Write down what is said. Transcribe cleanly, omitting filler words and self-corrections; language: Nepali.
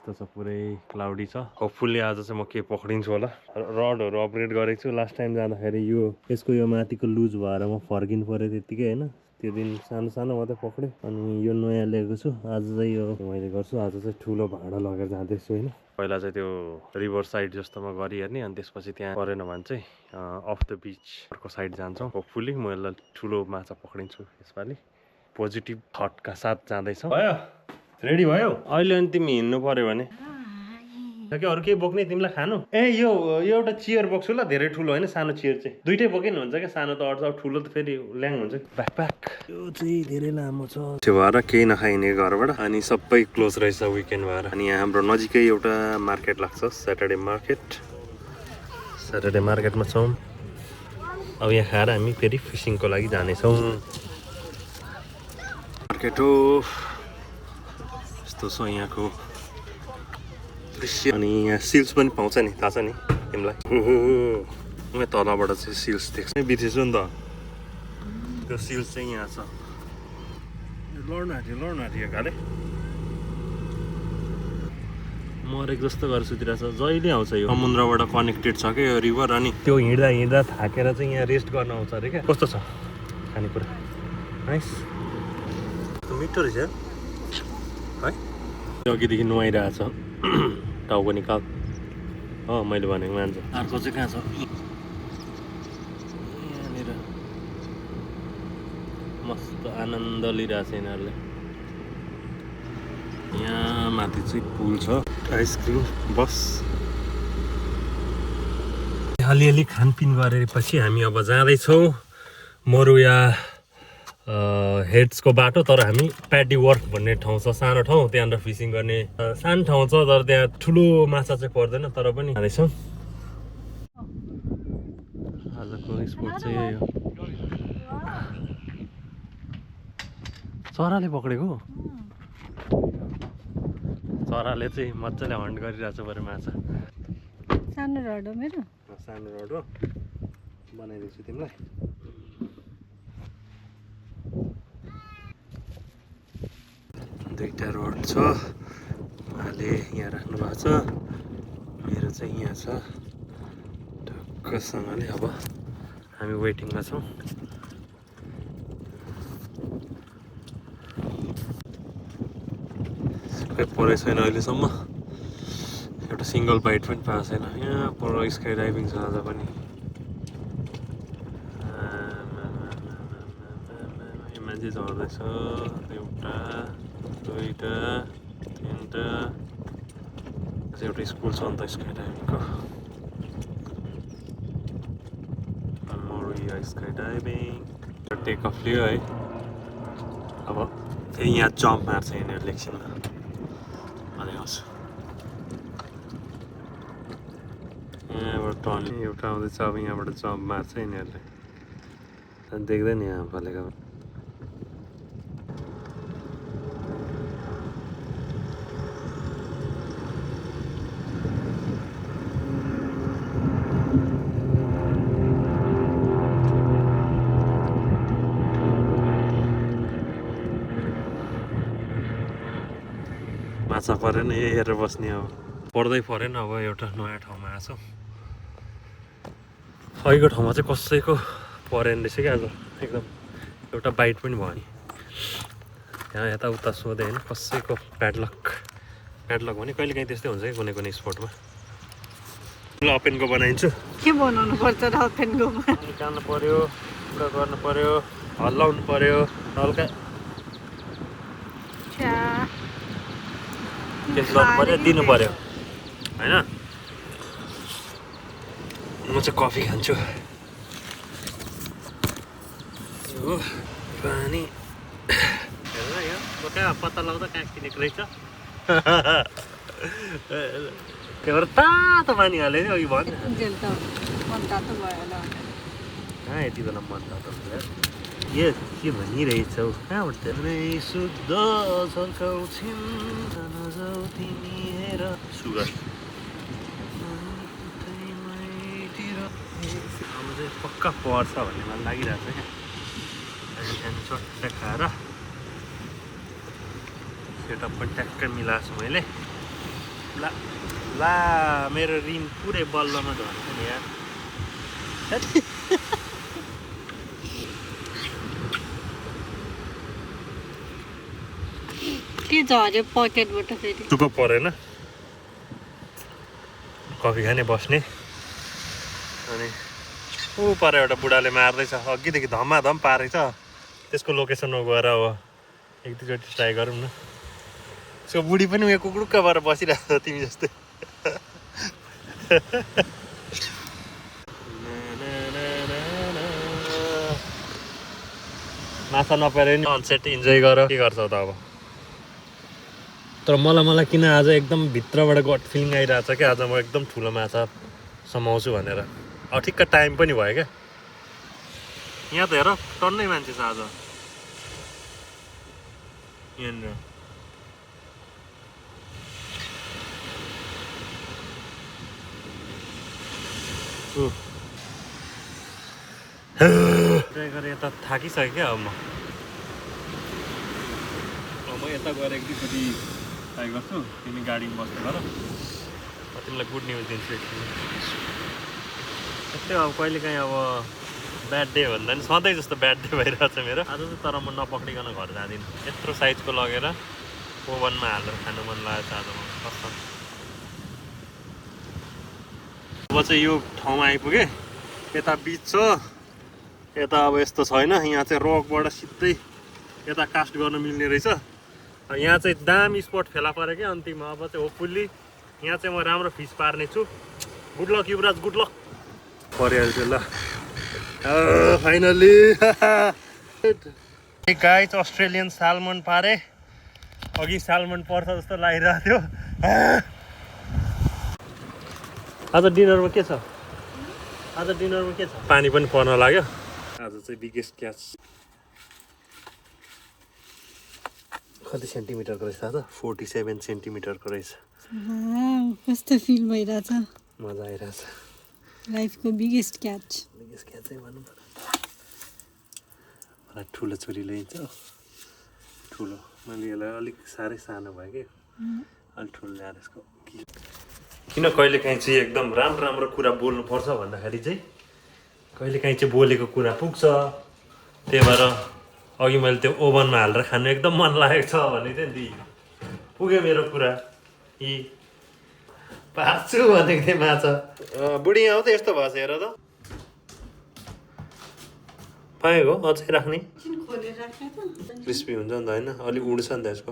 यस्तो छ, पुरै क्लाउडी छ। होपफुल्ली आज चाहिँ म के पक्रिन्छु होला। रडहरू अपग्रेड गरेको छु। लास्ट टाइम जाँदाखेरि यो यसको यो माथिको लुज भएर म फर्किनु पऱ्यो त्यत्तिकै होइन। त्यो दिन सानो सानो मात्रै पक्रेँ। अनि यो नयाँ ल्याएको छु। आज चाहिँ यो मैले गर्छु। आज चाहिँ ठुलो भाँडा लगेर जाँदैछु होइन। पहिला चाहिँ त्यो रिभर साइड जस्तोमा गरिहेर्ने, अनि त्यसपछि त्यहाँ परेन भने चाहिँ अफ द बिच अर्को साइड जान्छौँ। होपफुल्ली म यसलाई ठुलो माछा पक्रिन्छु यसपालि। पोजिटिभ थटका साथ जाँदैछौँ। भयो रेडी भयो अहिले। अनि तिमी हिँड्नु पर्यो भने कि अरू केही बोक्ने तिमीलाई खानु? ए यो एउटा चियर बोक्छु ल, धेरै ठुलो होइन, सानो चियर चाहिँ दुइटै बोके नि हुन्छ क्या। सानो त अट्छ, ठुलो त फेरि ल्याङ हुन्छ। ब्याकप्याक यो चाहिँ धेरै लामो छ, त्यो भएर केही नखाइने घरबाट। अनि सबै क्लोज रहेछ विकेन्ड भएर। अनि यहाँ हाम्रो नजिकै एउटा मार्केट लाग्छ, स्याटरडे मार्केट। स्याटरडे मार्केटमा छौँ। अब यहाँ खाएर हामी फेरि फिसिङको लागि जानेछौँ। मार्केट हो यस्तो छ यहाँको दृश्य। अनि यहाँ सिल्स पनि पाउँछ नि, थाहा छ नि तिमीलाई? ओहो तलबाट चाहिँ सिल्स देख्छ। बिर्सेछु नि त, त्यो सिल्स चाहिँ यहाँ छ। लड्नु आँट्यो काले मरेको जस्तो गरेर सुतिरहेछ। जहिले आउँछ यो समुद्रबाट कनेक्टेड छ क्या यो रिभर। अनि त्यो हिँड्दा हिँड्दा थाकेर चाहिँ यहाँ रेस्ट गर्न आउँछ अरे क्या। कस्तो छ खानेकुरा? नाइस, मिठो रहेछ है। अघिदेखि नुहाइरहेछ, टाउको निकाल। मैले भनेको मान्छ। अर्को चाहिँ कहाँ छ? यहाँनिर मस्त आनन्द लिइरहेछ यिनीहरूले। यहाँ माथि चाहिँ पुल छ, आइसक्रिम बस। अलिअलि खानपिन गरेपछि हामी अब जाँदैछौँ मरुया हेड्सको बाटो। तर हामी प्याडी वर्क भन्ने ठाउँ छ, सानो ठाउँ, त्यहाँनिर फिसिङ गर्ने सानो ठाउँ छ। तर त्यहाँ ठुलो माछा चाहिँ पर्दैन, तर पनि जाँदैछौँ। आजको स्पोर्ट चाहिँ यही हो। चराले पक्रेको? चराले चाहिँ मजाले हन्ट गरिरहेछ बरु माछा। सानो रड हो मेरो, सानो रड हो, बनाइदिन्छु तिमीलाई। दुईटा रोड छ, उहाँले यहाँ राख्नु भएको छ, मेरो चाहिँ यहाँ छ ढक्कसँगले। अब हामी वेटिङमा छौँ। सुकै परेको छैन अहिलेसम्म, एउटा सिङ्गल बाइट पनि पाएको छैन। यहाँ पर स्काई डाइभिङ छ आज पनि। मान्छे झर्दैछ, एउटा दुईटा तिनवटा। एउटा स्कुल छ नि त स्काई डाइभिङको, मरुया स्काई डाइभिङ। टेक अफ लियो है। अब फेरि यहाँ जम्प मार्छ यिनीहरूले एकछिनमा, देखाउँछु। यहाँबाट टर्न एउटा आउँदैछ, अब यहाँबाट जम्प मार्छ यिनीहरूले। देख्दैन यहाँ फलेको। माछा परेन, यही हेरेर बस्ने। अब पर्दै परेन। अब एउटा नयाँ ठाउँमा आएको छौँ। अहिलेको ठाउँमा चाहिँ कसैको परेन रहेछ क्या आज एकदम। एउटा बाइट पनि भयो नि। यहाँ यताउता सोधेँ होइन, कसैको प्याडलक भने कहिले काहीँ त्यस्तै हुन्छ कि कुनै कुनै स्पोर्टमा। ल ओपेनको बनाइदिन्छु। के बनाउनु पर्छ र ओपेनको? निकाल्नु पर्यो, पुरा गर्नु पर्यो, हल्लाउनु पर्यो हल्का, त्यसो गर्नु पर्यो, दिनु पर्यो होइन। म चाहिँ कफी खान्छु। यो पानी हेर्नु यो कहाँ पत्ता लगाउँदा कहाँ किनेको रहेछ। त्यो भएर तातो पानी हाल्यो नि अघि भन्। कहाँ यति बेला मन तातो हुन्छ? यो के भनिरहेछौ? कहाँबाट शुद्ध झल्काउँछिन् नजाऊ तिमी हेर। सुगर अब चाहिँ पक्का पर्छ भन्ने मलाई लागिरहेको छ क्या। त्यहाँदेखि चट्ट खाएर सेटअप पनि ट्याक्कै मिलाएको छु मैले। ला मेरो ऋण पुरै बल्लमा झर्छ नि यार के झऱ्यो पकेटबाट फेरि चुप परेन कफी खाने बस्ने अनि ऊ पर एउटा बुढाले मार्दैछ अघिदेखि धमाधम पारेको छ त्यसको लोकेसनमा गएर अब एक दुईचोटि ट्राई गरौँ न त्यसको बुढी पनि उयो कुकुरुक्क भएर बसिरहेको छ तिमी जस्तै माछा नपाएर नि सनसेट इन्जोय गर के गर्छौ त अब तर मलाई किन आज एकदम भित्रबाट गट फिलिङ आइरहेको छ क्या आज म एकदम ठुलो माछा समाउँछु भनेर अब ठिक्क टाइम पनि भयो क्या यहाँ त हेर टन्नै मान्छे छ आज यहाँनिर गरेर यता थाकिसकेँ क्या अब म यता गएर एक दुईचोटि ट्राई गर्छु तिमी गाडीमा बस्दै गर म तिमीलाई गुड न्युज दिन्छु एकछिन त्यस्तै अब कहिलेकाहीँ अब ब्याड डे भन्दा नि सधैँ जस्तो ब्याड डे भइरहेछ मेरो आज चाहिँ तर म नपक्रिकन घर जाँदिनँ यत्रो साइजको लगेर ओभनमा हालेर खानु मन लागेको छ आज म कसम अब चाहिँ यो ठाउँमा आइपुगेँ यता बिच छ यता अब यस्तो छैन यहाँ चाहिँ रकबाट सिधै यता कास्ट गर्न मिल्ने रहेछ यहाँ चाहिँ दामी स्पट फेला पऱ्यो क्या अन्तिममा अब चाहिँ होपफुल्ली यहाँ चाहिँ म राम्रो फिस पार्ने छु good lock Yuvraj good lock परिहाल्छ ल फाइनल्ली गाइस अस्ट्रेलियन सालमन पारे अघि सालमन पर्छ जस्तो लागिरहेको थियो आज डिनरमा के छ पानी पनि पर्न लाग्यो आज चाहिँ बिगेस्ट क्याच कति सेन्टिमिटरको रहेछ आज 47 सेन्टिमिटरको रहेछ कस्तो फिल भइरहेछ मजा आइरहेछ लाइफको बिगेस्ट क्याचै भनौँ मलाई ठुलो छुरी ल्याइन्छ ठुलो मैले यसलाई अलिक साह्रै सानो भयो कि अलिक ठुलो ल्याएर यसको किन कहिलेकाहीँ चाहिँ एकदम राम्रो कुरा बोल्नुपर्छ भन्दाखेरि चाहिँ कहिलेकाहीँ चाहिँ बोलेको कुरा पुग्छ त्यही भएर अघि मैले त्यो ओभनमा हालेर खानु एकदम मन लागेको छ भने चाहिँ नि पुग्यो मेरो कुरा यी पार्छु भनेको थिएँ माछा बुढी आउँदा यस्तो भएछ हेर त पाएको अझै राख्ने क्रिस्पी हुन्छ नि त होइन अलिक उड्छ नि त यसको